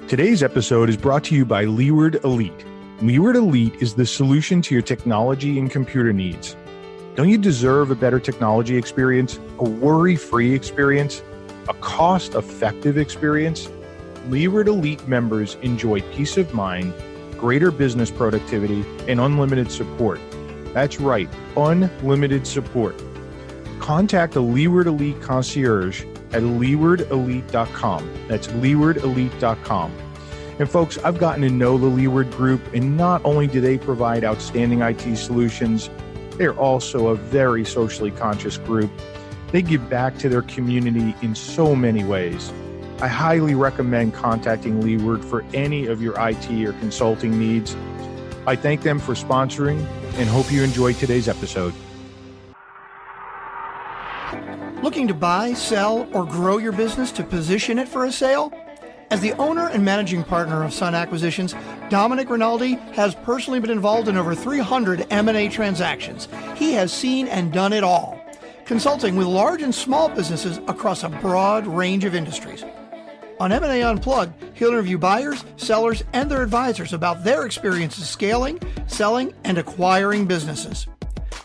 Today's episode is brought to you by 𝐬𝐿ERD Elite. 𝐬𝐿ERD Elite is the solution to your technology and computer needs. Don't you deserve a better technology experience, a worry-free experience, a cost-effective experience? 𝐬𝐿ERD Elite members enjoy peace of mind, greater business productivity, and unlimited support. That's right, unlimited support. Contact a 𝐬𝐿ERD Elite concierge at 𝐬𝐿ERDElite.com. That's 𝐬𝐿ERDElite.com. And folks, I've gotten to know the 𝐬𝐿ERD group, and not only do they provide outstanding IT solutions, they're also a very socially conscious group. They give back to their community in so many ways. I highly recommend contacting 𝐬𝐿ERD for any of your IT or consulting needs. I thank them for sponsoring and hope you enjoy today's episode. Looking to buy, sell, or grow your business to position it for a sale? As the owner and managing partner of Sun Acquisitions, Dominic Rinaldi has personally been involved in over 300 M&A transactions. He has seen and done it all, consulting with large and small businesses across a broad range of industries. On M&A Unplugged, he'll interview buyers, sellers, and their advisors about their experiences scaling, selling, and acquiring businesses.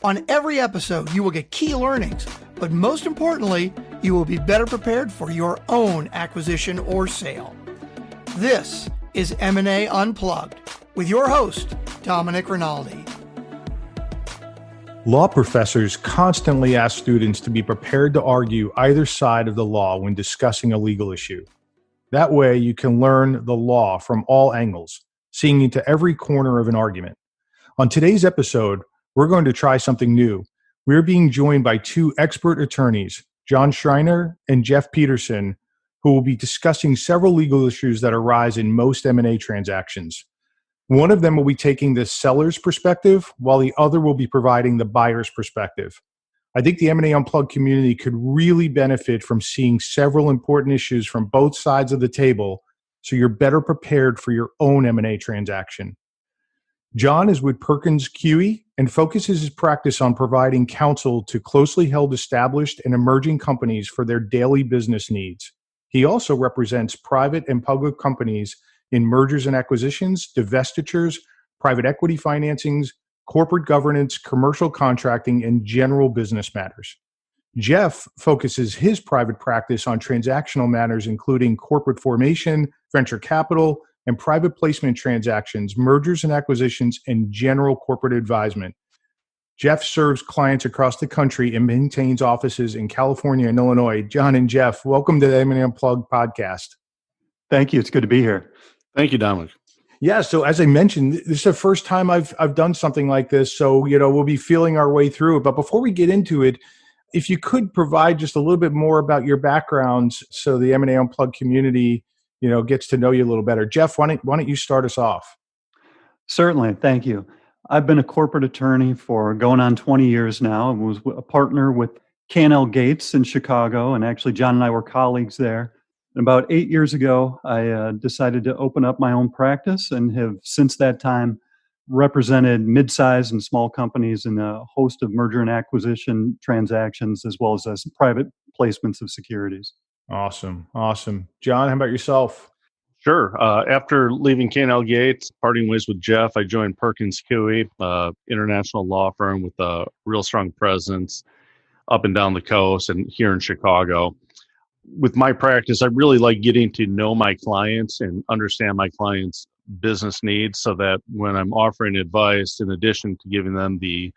On every episode, you will get key learnings, but most importantly, you will be better prepared for your own acquisition or sale. This is M&A Unplugged with your host, Dominic Rinaldi. Law professors constantly ask students to be prepared to argue either side of the law when discussing a legal issue. That way, you can learn the law from all angles, seeing into every corner of an argument. On today's episode, we're going to try something new. We're being joined by two expert attorneys, John Schreiner and Jeff Petersen, who will be discussing several legal issues that arise in most M&A transactions. One of them will be taking the seller's perspective, while the other will be providing the buyer's perspective. I think the M&A Unplugged community could really benefit from seeing several important issues from both sides of the table, so you're better prepared for your own M&A transaction. John is with Perkins Coie and focuses his practice on providing counsel to closely held established and emerging companies for their daily business needs. He also represents private and public companies in mergers and acquisitions, divestitures, private equity financings, corporate governance, commercial contracting, and general business matters. Jeff focuses his private practice on transactional matters including corporate formation, venture capital, and private placement transactions, mergers and acquisitions, and general corporate advisement. Jeff serves clients across the country and maintains offices in California and Illinois. John and Jeff, welcome to the M&A Unplugged podcast. Thank you. It's good to be here. Thank you, Dominic. Yeah, so as I mentioned, this is the first time I've done something like this, so we'll be feeling our way through it. But before we get into it, if you could provide just a little bit more about your backgrounds so the M&A Unplugged community gets to know you a little better. Jeff, why don't you start us off? Certainly. Thank you. I've been a corporate attorney for going on 20 years now. I was a partner with 𝐾𝐨𝐬𝐿 in Chicago, and actually John and I were colleagues there. And about 8 years ago, I decided to open up my own practice and have since that time represented mid-sized and small companies in a host of merger and acquisition transactions, as well as private placements of securities. Awesome. John, how about yourself? Sure. After leaving 𝐾𝐨𝐬𝐿, parting ways with Jeff, I joined Perkins Coie, international law firm with a real strong presence up and down the coast and here in Chicago. With my practice, I really like getting to know my clients and understand my clients' business needs so that when I'm offering advice, in addition to giving them the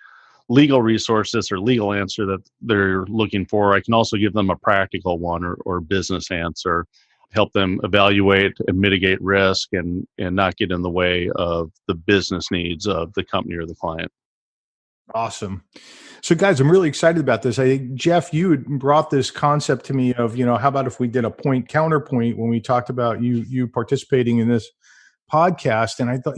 legal resources or legal answer that they're looking for, I can also give them a practical one or business answer, help them evaluate and mitigate risk and not get in the way of the business needs of the company or the client. Awesome. So guys, I'm really excited about this. I think, Jeff, you had brought this concept to me of, how about if we did a point counterpoint when we talked about you participating in this podcast. And I thought,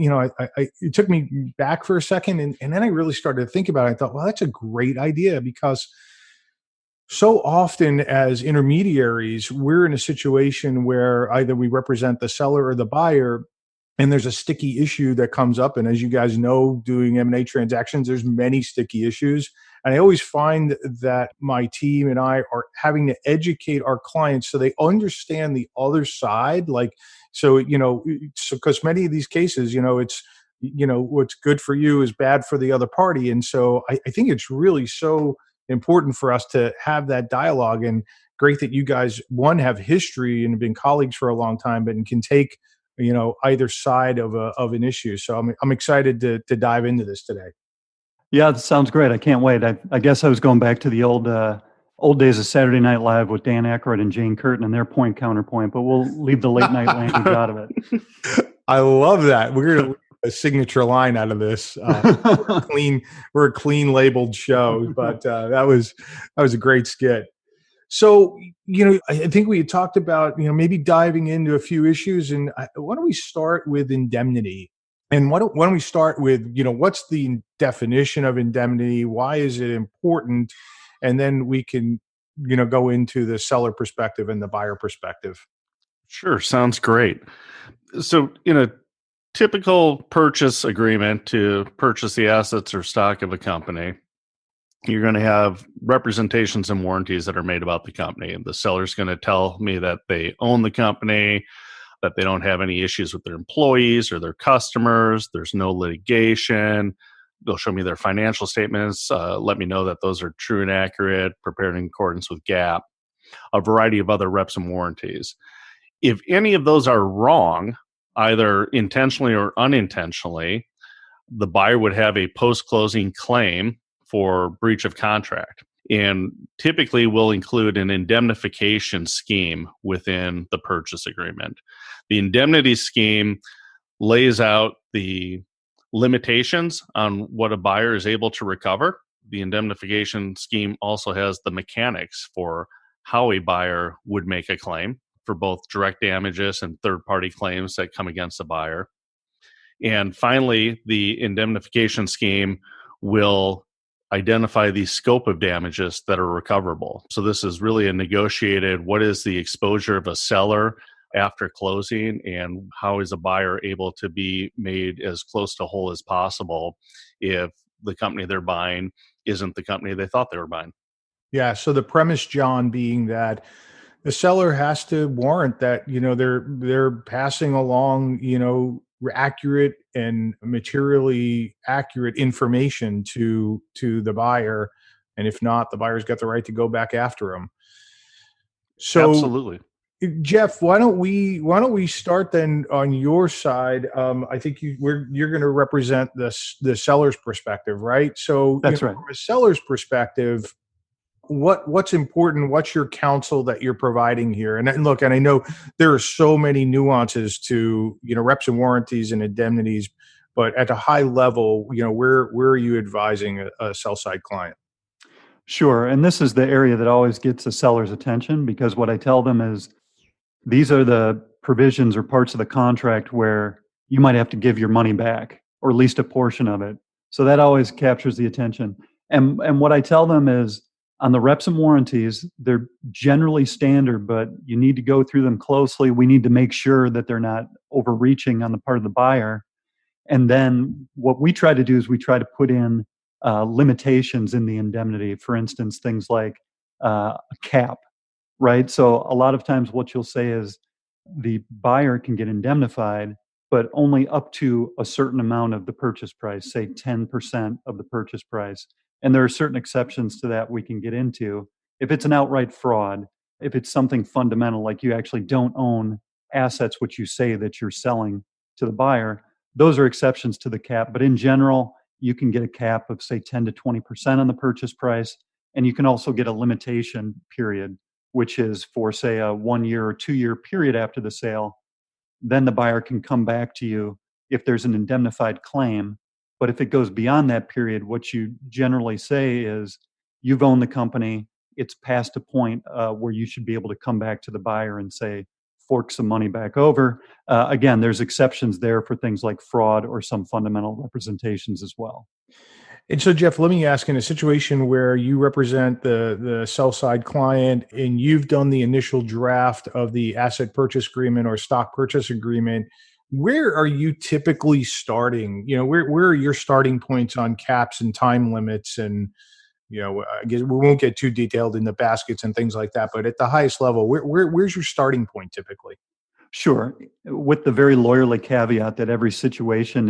it took me back for a second. And then I really started to think about it. I thought, well, that's a great idea, because so often as intermediaries, we're in a situation where either we represent the seller or the buyer, and there's a sticky issue that comes up. And as you guys know, doing M&A transactions, there's many sticky issues. And I always find that my team and I are having to educate our clients so they understand the other side. Like, so, because many of these cases, it's, what's good for you is bad for the other party. And so I think it's really so important for us to have that dialogue. And great that you guys, one, have history and have been colleagues for a long time, but can take, either side of an issue. So I'm excited to dive into this today. Yeah, that sounds great. I can't wait. I guess I was going back to the old days of Saturday Night Live with Dan Aykroyd and Jane Curtin and their point counterpoint, but we'll leave the late night language out of it. I love that. We're going to leave a signature line out of this. We're a clean labeled show, but that was a great skit. So, I think we had talked about, maybe diving into a few issues. And why don't we start with indemnity? And why don't we start with, what's the definition of indemnity? Why is it important? And then we can, go into the seller perspective and the buyer perspective. Sure. Sounds great. So in a typical purchase agreement to purchase the assets or stock of a company, you're going to have representations and warranties that are made about the company. The seller's going to tell me that they own the company, that they don't have any issues with their employees or their customers. There's no litigation. They'll show me their financial statements, let me know that those are true and accurate, prepared in accordance with GAAP, a variety of other reps and warranties. If any of those are wrong, either intentionally or unintentionally, the buyer would have a post-closing claim for breach of contract, and typically will include an indemnification scheme within the purchase agreement. The indemnity scheme lays out the limitations on what a buyer is able to recover. The indemnification scheme also has the mechanics for how a buyer would make a claim for both direct damages and third-party claims that come against the buyer. And finally, the indemnification scheme will identify the scope of damages that are recoverable. So this is really a negotiated, what is the exposure of a seller after closing, and how is a buyer able to be made as close to whole as possible if the company they're buying isn't the company they thought they were buying. Yeah. So the premise, John, being that the seller has to warrant that, they're passing along, accurate and materially accurate information to the buyer. And if not, the buyer's got the right to go back after them. So absolutely. Jeff, why don't we start then on your side? I think you're going to represent the seller's perspective, right? So that's right. From a seller's perspective, what's important? What's your counsel that you're providing here? And look, and I know there are so many nuances to reps and warranties and indemnities, but at a high level, where are you advising a sell side client? Sure, and this is the area that always gets a seller's attention, because what I tell them is these are the provisions or parts of the contract where you might have to give your money back, or at least a portion of it. So that always captures the attention. And what I tell them is, on the reps and warranties, they're generally standard, but you need to go through them closely. We need to make sure that they're not overreaching on the part of the buyer. And then what we try to do is we try to put in limitations in the indemnity. For instance, things like a cap, right? So a lot of times what you'll say is the buyer can get indemnified, but only up to a certain amount of the purchase price, say 10% of the purchase price. And there are certain exceptions to that we can get into. If it's an outright fraud, if it's something fundamental, like you actually don't own assets which you say that you're selling to the buyer, those are exceptions to the cap. But in general, you can get a cap of say 10 to 20% on the purchase price. And you can also get a limitation period, which is for say a 1 year or 2 year period after the sale. Then the buyer can come back to you if there's an indemnified claim. But if it goes beyond that period, what you generally say is you've owned the company. It's past a point where you should be able to come back to the buyer and say, fork some money back over. Again, there's exceptions there for things like fraud or some fundamental representations as well. And so, Jeff, let me ask, in a situation where you represent the sell side client and you've done the initial draft of the asset purchase agreement or stock purchase agreement, where are you typically starting? Where are your starting points on caps and time limits? And I guess we won't get too detailed in the baskets and things like that, but at the highest level, where's your starting point typically? Sure. With the very lawyerly caveat that every situation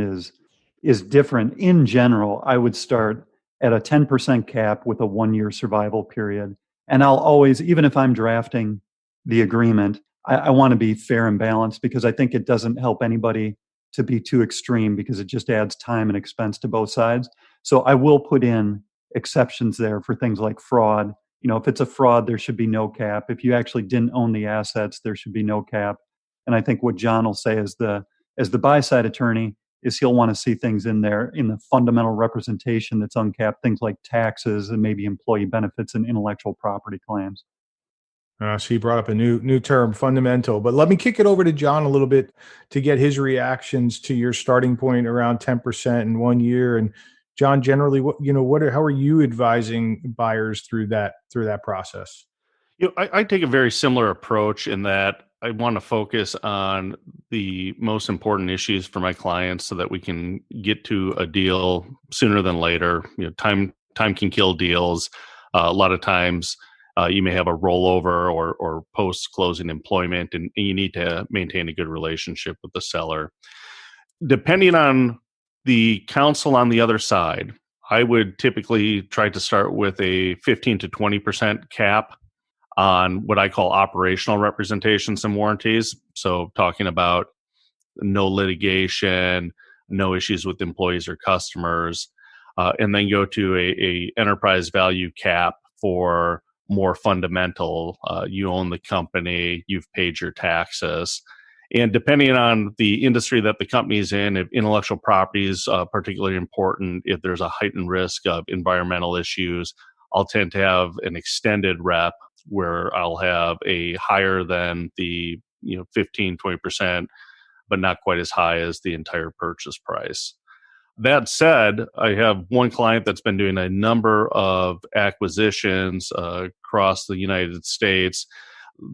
is different. In general, I would start at a 10% cap with a 1-year survival period. And I'll always, even if I'm drafting the agreement, I want to be fair and balanced, because I think it doesn't help anybody to be too extreme, because it just adds time and expense to both sides. So I will put in exceptions there for things like fraud. If it's a fraud, there should be no cap. If you actually didn't own the assets, there should be no cap. And I think what John will say as the buy side attorney is he'll want to see things in there in the fundamental representation that's uncapped, things like taxes and maybe employee benefits and intellectual property claims. So you brought up a new term, fundamental. But let me kick it over to John a little bit to get his reactions to your starting point around 10% in 1 year. And John, generally, how are you advising buyers through that process? I take a very similar approach in that I want to focus on the most important issues for my clients so that we can get to a deal sooner than later. Time can kill deals. A lot of times you may have a rollover or post-closing employment, and you need to maintain a good relationship with the seller. Depending on the counsel on the other side, I would typically try to start with a 15 to 20% cap on what I call operational representations and warranties. So talking about no litigation, no issues with employees or customers, and then go to a enterprise value cap for more fundamental. You own the company, you've paid your taxes. And depending on the industry that the company is in, if intellectual property is particularly important, if there's a heightened risk of environmental issues, I'll tend to have an extended rep where I'll have a higher than the 15, 20%, but not quite as high as the entire purchase price. That said, I have one client that's been doing a number of acquisitions across the United States.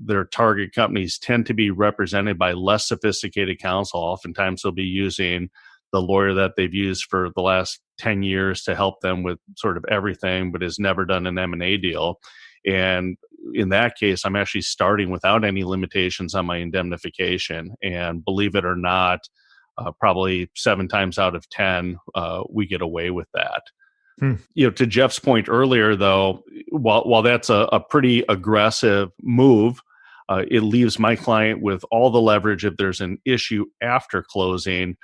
Their target companies tend to be represented by less sophisticated counsel. Oftentimes they'll be using the lawyer that they've used for the last 10 years to help them with sort of everything, but has never done an M&A deal. And in that case, I'm actually starting without any limitations on my indemnification. And believe it or not, probably 7 times out of 10, we get away with that. To Jeff's point earlier, though, while that's a pretty aggressive move, it leaves my client with all the leverage if there's an issue after closing.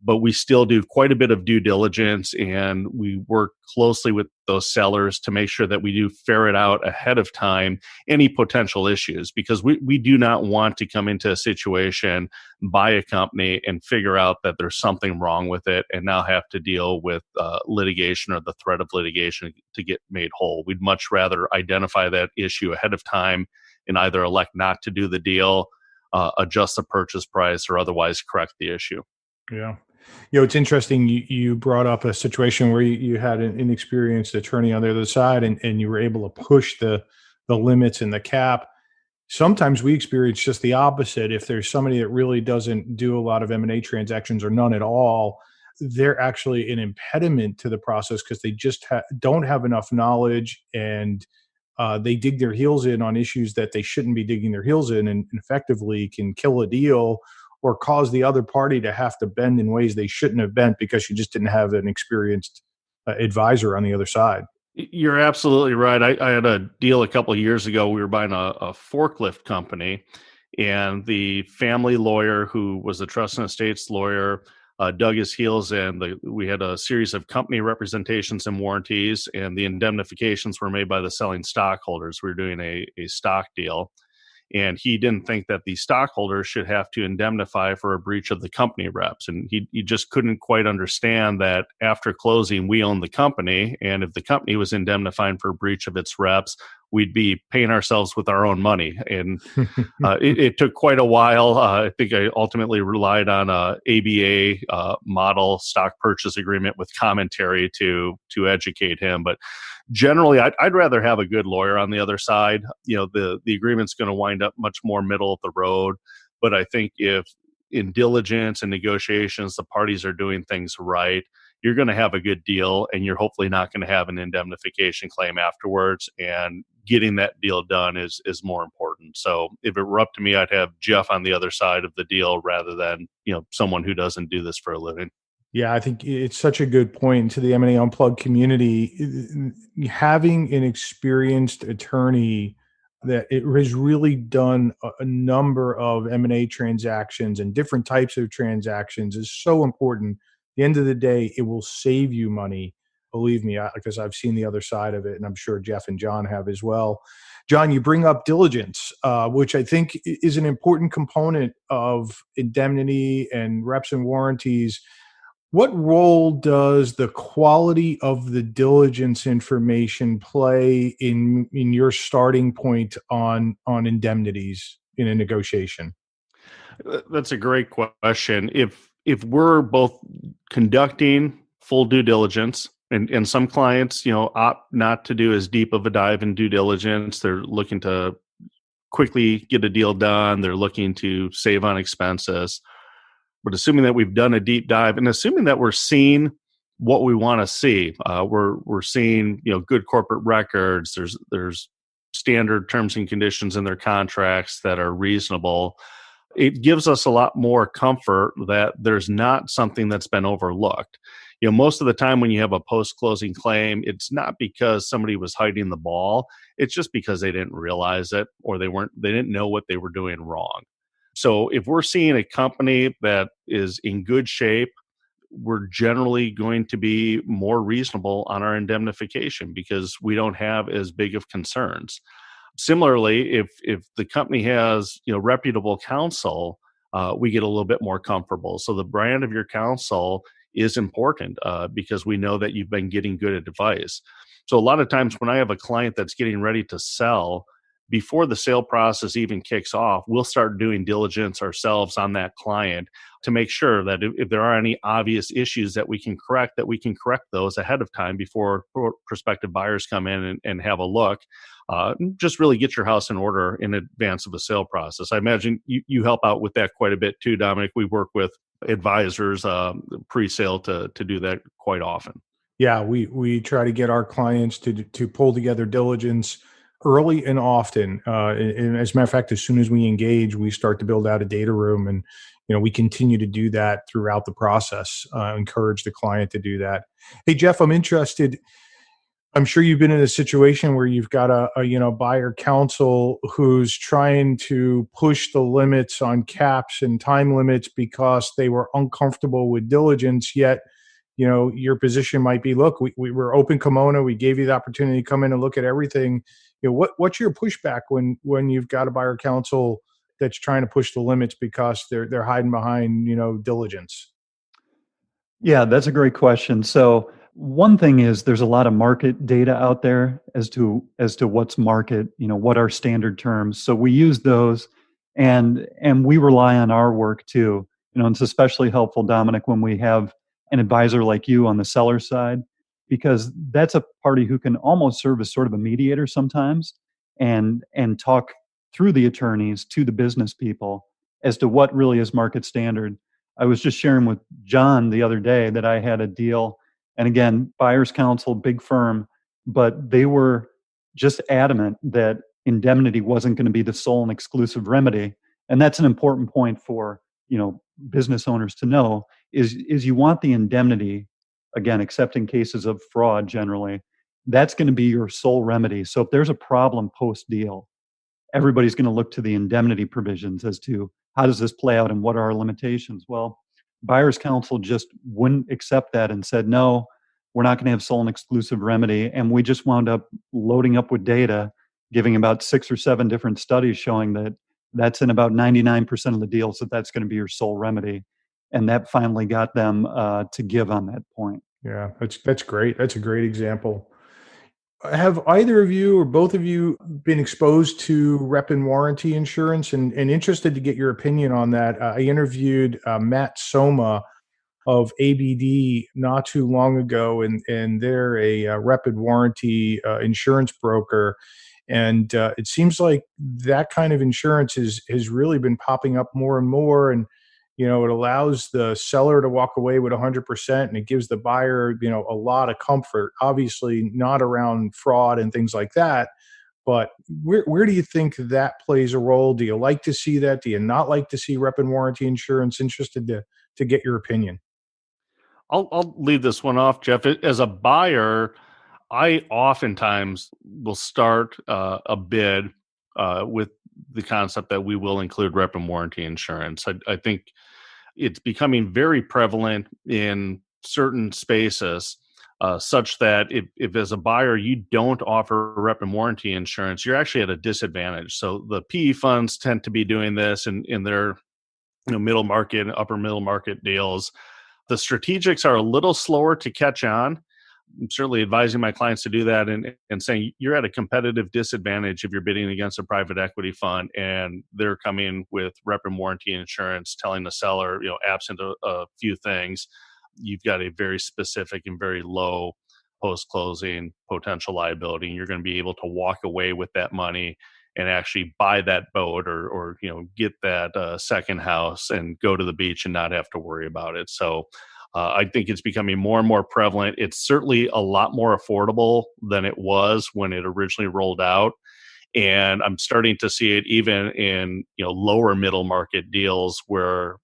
But we still do quite a bit of due diligence, and we work closely with those sellers to make sure that we do ferret out ahead of time any potential issues, because we do not want to come into a situation, buy a company, and figure out that there's something wrong with it and now have to deal with litigation or the threat of litigation to get made whole. We'd much rather identify that issue ahead of time and either elect not to do the deal, adjust the purchase price, or otherwise correct the issue. Yeah. It's interesting. You brought up a situation where you had an inexperienced attorney on the other side, and you were able to push the limits and the cap. Sometimes we experience just the opposite. If there's somebody that really doesn't do a lot of M&A transactions or none at all, they're actually an impediment to the process because they just don't have enough knowledge, and they dig their heels in on issues that they shouldn't be digging their heels in, and effectively can kill a deal or cause the other party to have to bend in ways they shouldn't have bent because you just didn't have an experienced advisor on the other side. You're absolutely right. I had a deal a couple of years ago. We were buying a forklift company, and the family lawyer who was the trust and estates lawyer dug his heels in. We had a series of company representations and warranties, and the indemnifications were made by the selling stockholders. We were doing a stock deal. And he didn't think that the stockholders should have to indemnify for a breach of the company reps. And he just couldn't quite understand that after closing, we own the company. And if the company was indemnifying for a breach of its reps, we'd be paying ourselves with our own money. And it took quite a while. I think I ultimately relied on a ABA model stock purchase agreement with commentary to educate him. But generally, I'd rather have a good lawyer on the other side. The agreement's going to wind up much more middle of the road. But I think if in diligence and negotiations, the parties are doing things right, you're going to have a good deal, and you're hopefully not going to have an indemnification claim afterwards. And getting that deal done is more important. So if it were up to me, I'd have Jeff on the other side of the deal rather than someone who doesn't do this for a living. Yeah, I think it's such a good point to the M&A Unplugged community. Having an experienced attorney that it has really done a number of M&A transactions and different types of transactions is so important. At the end of the day, it will save you money. Believe me, because I've seen the other side of it, and I'm sure Jeff and John have as well. John, you bring up diligence, which I think is an important component of indemnity and reps and warranties. What role does the quality of the diligence information play in your starting point on indemnities in a negotiation? That's a great question. If we're both conducting full due diligence, and some clients, opt not to do as deep of a dive in due diligence. They're looking to quickly get a deal done. They're looking to save on expenses. But assuming that we've done a deep dive and assuming that we're seeing what we want to see, we're seeing good corporate records. There's standard terms and conditions in their contracts that are reasonable. It gives us a lot more comfort that there's not something that's been overlooked. Most of the time when you have a post-closing claim, it's not because somebody was hiding the ball. It's just because they didn't realize it, or they didn't know what they were doing wrong. So if we're seeing a company that is in good shape, we're generally going to be more reasonable on our indemnification because we don't have as big of concerns. Similarly, if the company has reputable counsel, we get a little bit more comfortable. So the brand of your counsel is important because we know that you've been getting good advice. So a lot of times when I have a client that's getting ready to sell, before the sale process even kicks off, we'll start doing diligence ourselves on that client to make sure that if there are any obvious issues that we can correct those ahead of time before prospective buyers come in and have a look. Just really get your house in order in advance of a sale process. I imagine you help out with that quite a bit too, Dominic. We work with advisors pre-sale to do that quite often. Yeah, we try to get our clients to pull together diligence early and often. And as a matter of fact, as soon as we engage, we start to build out a data room, and we continue to do that throughout the process. Encourage the client to do that. Hey, Jeff, I'm interested. I'm sure you've been in a situation where you've got a buyer counsel who's trying to push the limits on caps and time limits because they were uncomfortable with diligence. Yet, your position might be, look, we were open kimono. We gave you the opportunity to come in and look at everything. What's your pushback when you've got a buyer counsel that's trying to push the limits because they're hiding behind diligence? Yeah, that's a great question. So one thing is there's a lot of market data out there as to what's market, what are standard terms. So we use those and we rely on our work too. And it's especially helpful, Dominic, when we have an advisor like you on the seller side, because that's a party who can almost serve as sort of a mediator sometimes and talk through the attorneys to the business people as to what really is market standard. I was just sharing with John the other day that I had a deal, and again, buyer's counsel, big firm, but they were just adamant that indemnity wasn't going to be the sole and exclusive remedy. And that's an important point for, business owners to know is you want the indemnity, again, except in cases of fraud generally, that's going to be your sole remedy. So if there's a problem post-deal, everybody's going to look to the indemnity provisions as to how does this play out and what are our limitations? Well, buyer's counsel just wouldn't accept that and said, no, we're not going to have sole and exclusive remedy. And we just wound up loading up with data, giving about 6 or 7 different studies showing that that's in about 99% of the deals that's going to be your sole remedy. And that finally got them to give on that point. Yeah, that's great. That's a great example. Have either of you or both of you been exposed to rep and warranty insurance and interested to get your opinion on that? I interviewed Matt Soma of ABD not too long ago, and they're a rep and warranty insurance broker. And it seems like that kind of insurance has really been popping up more and more. And It allows the seller to walk away with 100%, and it gives the buyer, a lot of comfort. Obviously, not around fraud and things like that. But where do you think that plays a role? Do you like to see that? Do you not like to see rep and warranty insurance? Interested to get your opinion. I'll leave this one off, Jeff. As a buyer, I oftentimes will start a bid with the concept that we will include rep and warranty insurance. I think it's becoming very prevalent in certain spaces, such that if as a buyer you don't offer rep and warranty insurance, you're actually at a disadvantage. So the PE funds tend to be doing this in their middle market, upper middle market deals. The strategics are a little slower to catch on. I'm certainly advising my clients to do that and saying you're at a competitive disadvantage if you're bidding against a private equity fund and they're coming with rep and warranty insurance, telling the seller, absent a few things, you've got a very specific and very low post-closing potential liability, and you're going to be able to walk away with that money and actually buy that boat or get that second house and go to the beach and not have to worry about it. So I think it's becoming more and more prevalent. It's certainly a lot more affordable than it was when it originally rolled out. And I'm starting to see it even in lower middle market deals where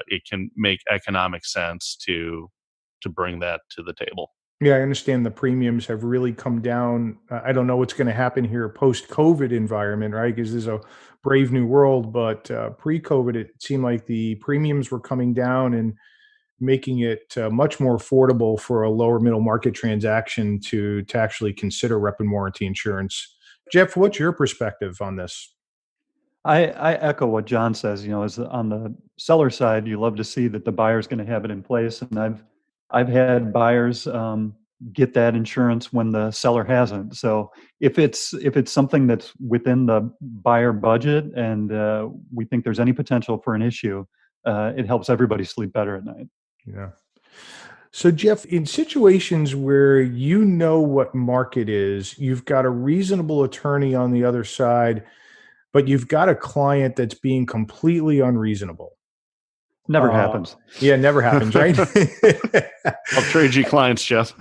it can make economic sense to bring that to the table. Yeah, I understand the premiums have really come down. I don't know what's going to happen here post-COVID environment, right? Because there's a brave new world. But pre-COVID, it seemed like the premiums were coming down and making it much more affordable for a lower middle market transaction to actually consider rep and warranty insurance. Jeff, what's your perspective on this? I echo what John says. As on the seller side, you love to see that the buyer's going to have it in place, and I've had buyers get that insurance when the seller hasn't. So if it's something that's within the buyer budget and we think there's any potential for an issue, it helps everybody sleep better at night. Yeah. So Jeff, in situations where what market is, you've got a reasonable attorney on the other side, but you've got a client that's being completely unreasonable. Never happens. Yeah, never happens, right? I'll trade you clients, Jeff.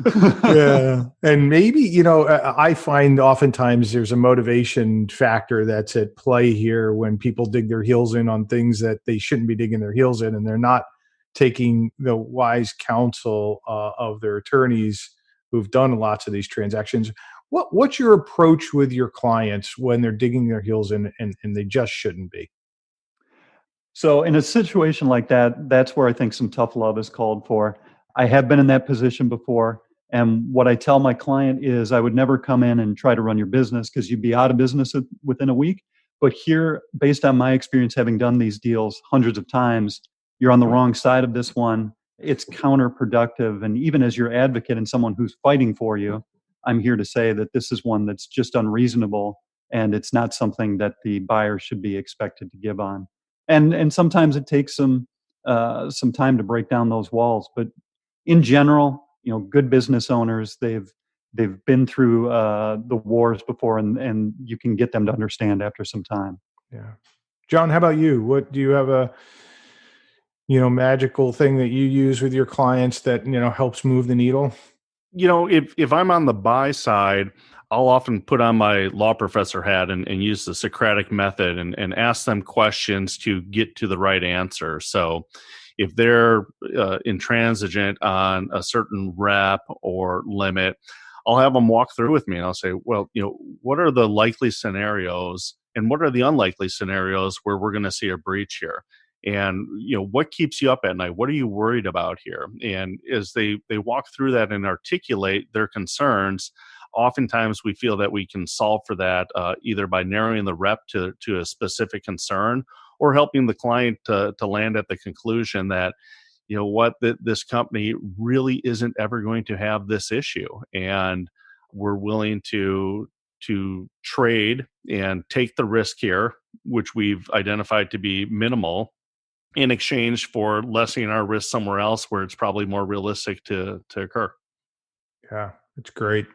Yeah. And maybe, I find oftentimes there's a motivation factor that's at play here when people dig their heels in on things that they shouldn't be digging their heels in, and they're not taking the wise counsel of their attorneys who've done lots of these transactions. What's your approach with your clients when they're digging their heels in and they just shouldn't be? So in a situation like that, that's where I think some tough love is called for. I have been in that position before. And what I tell my client is I would never come in and try to run your business because you'd be out of business within a week. But here, based on my experience having done these deals hundreds of times, you're on the wrong side of this one. It's counterproductive. And even as your advocate and someone who's fighting for you, I'm here to say that this is one that's just unreasonable, and it's not something that the buyer should be expected to give on. And sometimes it takes some time to break down those walls. But in general, good business owners, they've been through the wars before, and you can get them to understand after some time. Yeah. John, how about you? What do you have a magical thing that you use with your clients that helps move the needle? If I'm on the buy side, I'll often put on my law professor hat and use the Socratic method and ask them questions to get to the right answer. So if they're intransigent on a certain rep or limit, I'll have them walk through with me and I'll say, well, what are the likely scenarios and what are the unlikely scenarios where we're going to see a breach here? And, what keeps you up at night? What are you worried about here? And as they walk through that and articulate their concerns, oftentimes we feel that we can solve for that either by narrowing the rep to a specific concern or helping the client to land at the conclusion that, this company really isn't ever going to have this issue. And we're willing to trade and take the risk here, which we've identified to be minimal, in exchange for lessening our risk somewhere else where it's probably more realistic to occur. Yeah, that's great.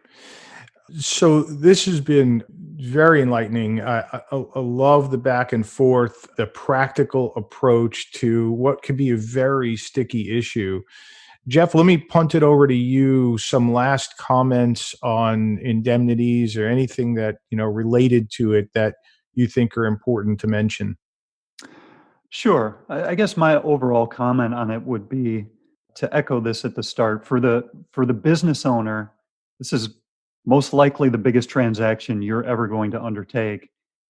So this has been very enlightening. I love the back and forth, the practical approach to what could be a very sticky issue. Jeff, let me punt it over to you. Some last comments on indemnities or anything that, related to it that you think are important to mention. Sure. I guess my overall comment on it would be to echo this at the start. For the business owner, this is most likely the biggest transaction you're ever going to undertake.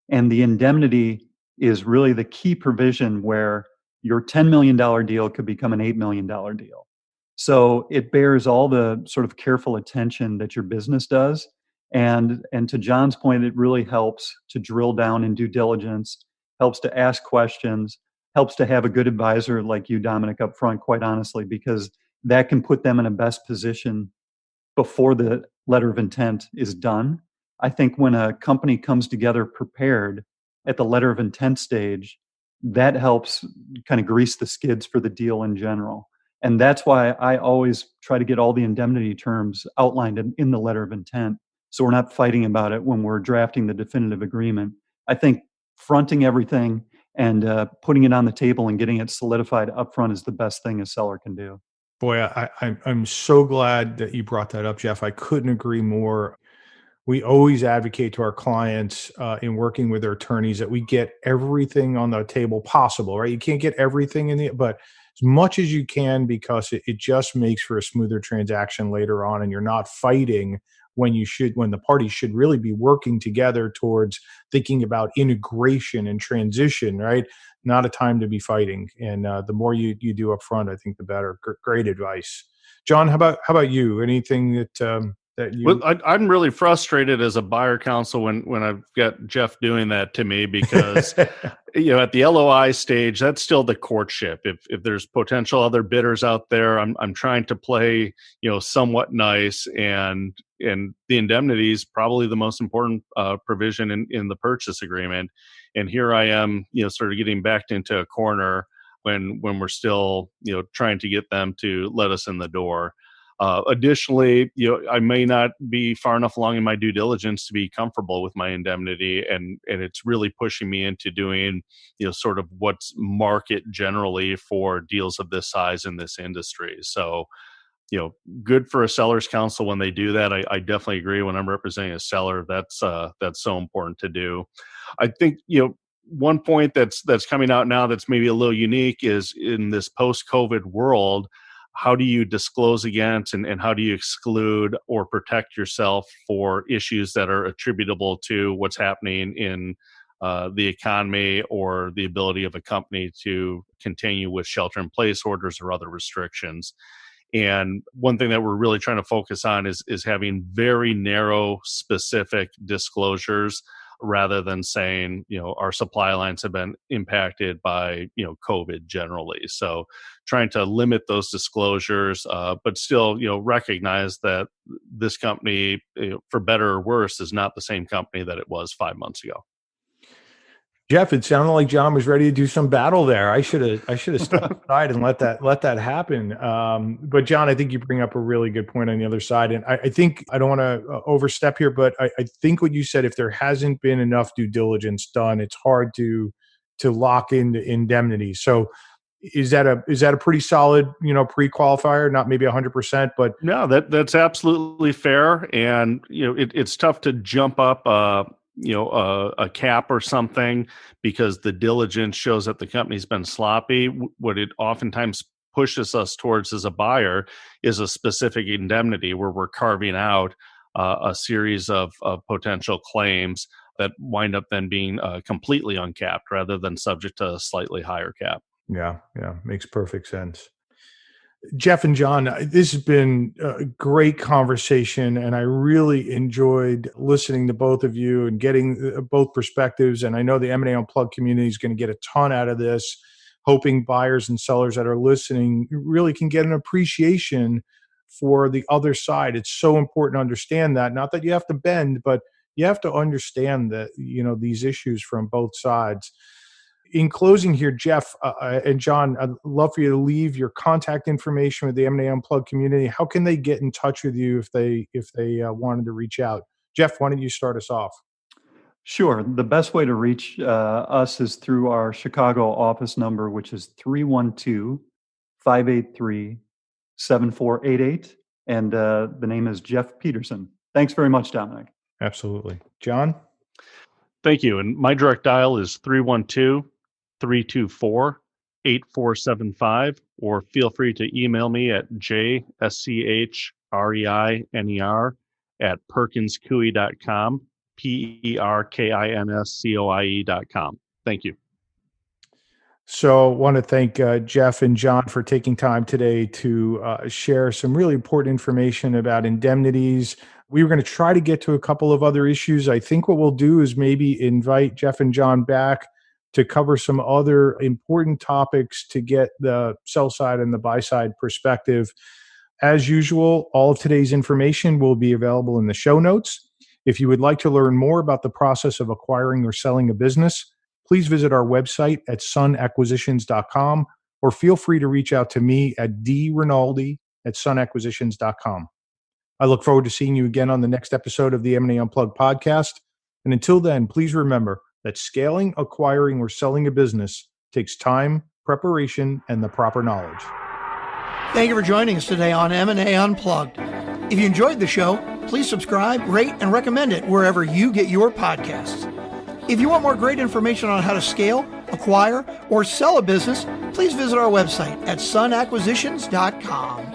And the indemnity is really the key provision where your $10 million deal could become an $8 million deal. So it bears all the sort of careful attention that your business does. And to John's point, it really helps to drill down in due diligence, helps to ask questions, helps to have a good advisor like you, Dominic, up front, quite honestly, because that can put them in a best position before the letter of intent is done. I think when a company comes together prepared at the letter of intent stage, that helps kind of grease the skids for the deal in general. And that's why I always try to get all the indemnity terms outlined in the letter of intent, so we're not fighting about it when we're drafting the definitive agreement. I think fronting everything and putting it on the table and getting it solidified upfront is the best thing a seller can do. Boy, I'm so glad that you brought that up, Jeff. I couldn't agree more. We always advocate to our clients in working with their attorneys that we get everything on the table possible, right? You can't get everything but as much as you can, because it just makes for a smoother transaction later on, and you're not fighting when the parties should really be working together towards thinking about integration and transition, right? Not a time to be fighting. And the more you do up front, I think the better. Great advice. John, how about you? Anything that you... Well, I'm really frustrated as a buyer counsel when I've got Jeff doing that to me, because at the LOI stage, that's still the courtship. If there's potential other bidders out there, I'm trying to play somewhat nice, and the indemnity is probably the most important provision in the purchase agreement. And here I am, sort of getting backed into a corner when we're still trying to get them to let us in the door. Additionally, I may not be far enough along in my due diligence to be comfortable with my indemnity, and it's really pushing me into doing, sort of what's market generally for deals of this size in this industry. So, good for a seller's counsel when they do that. I definitely agree. When I'm representing a seller, that's so important to do. I think, one point that's coming out now that's maybe a little unique is in this post-COVID world, how do you disclose against and how do you exclude or protect yourself for issues that are attributable to what's happening in the economy, or the ability of a company to continue with shelter-in-place orders or other restrictions? And one thing that we're really trying to focus on is having very narrow, specific disclosures, rather than saying, our supply lines have been impacted by, COVID generally. So trying to limit those disclosures, but still, recognize that this company, for better or worse, is not the same company that it was 5 months ago. Jeff, it sounded like John was ready to do some battle there. I should have stepped aside and let that happen. But John, I think you bring up a really good point on the other side, and I think I don't want to overstep here, but I think what you said, if there hasn't been enough due diligence done, it's hard to lock into indemnity. So is that a pretty solid pre-qualifier? Not maybe 100%, but no, that's absolutely fair. And it's tough to jump up a cap or something because the diligence shows that the company's been sloppy. What it oftentimes pushes us towards as a buyer is a specific indemnity where we're carving out a series of potential claims that wind up then being completely uncapped rather than subject to a slightly higher cap. Yeah, makes perfect sense. Jeff and John, this has been a great conversation, and I really enjoyed listening to both of you and getting both perspectives. And I know the M&A Unplugged community is going to get a ton out of this, hoping buyers and sellers that are listening really can get an appreciation for the other side. It's so important to understand that. Not that you have to bend, but you have to understand that, these issues from both sides. In closing here, Jeff and John, I'd love for you to leave your contact information with the M&A Unplugged community. How can they get in touch with you if they wanted to reach out? Jeff, why don't you start us off? Sure. The best way to reach us is through our Chicago office number, which is 312-583-7488. And the name is Jeff Petersen. Thanks very much, Dominic. Absolutely. John? Thank you. And my direct dial is 312-324-8475, or feel free to email me at 𝐽𝐿SCHREINER@PerkinsCoie.com, PERKINSCOIE.com. Thank you. So I want to thank Jeff and John for taking time today to share some really important information about indemnities. We were going to try to get to a couple of other issues. I think what we'll do is maybe invite Jeff and John back to cover some other important topics to get the sell side and the buy side perspective. As usual, all of today's information will be available in the show notes. If you would like to learn more about the process of acquiring or selling a business, please visit our website at 𝐮Hacquisitions.com, or feel free to reach out to me at drinaldi@𝐮Hacquisitions.com. I look forward to seeing you again on the next episode of the M&A Unplugged podcast. And until then, please remember that scaling, acquiring, or selling a business takes time, preparation, and the proper knowledge. Thank you for joining us today on M&A Unplugged. If you enjoyed the show, please subscribe, rate, and recommend it wherever you get your podcasts. If you want more great information on how to scale, acquire, or sell a business, please visit our website at 𝐮Hacquisitions.com.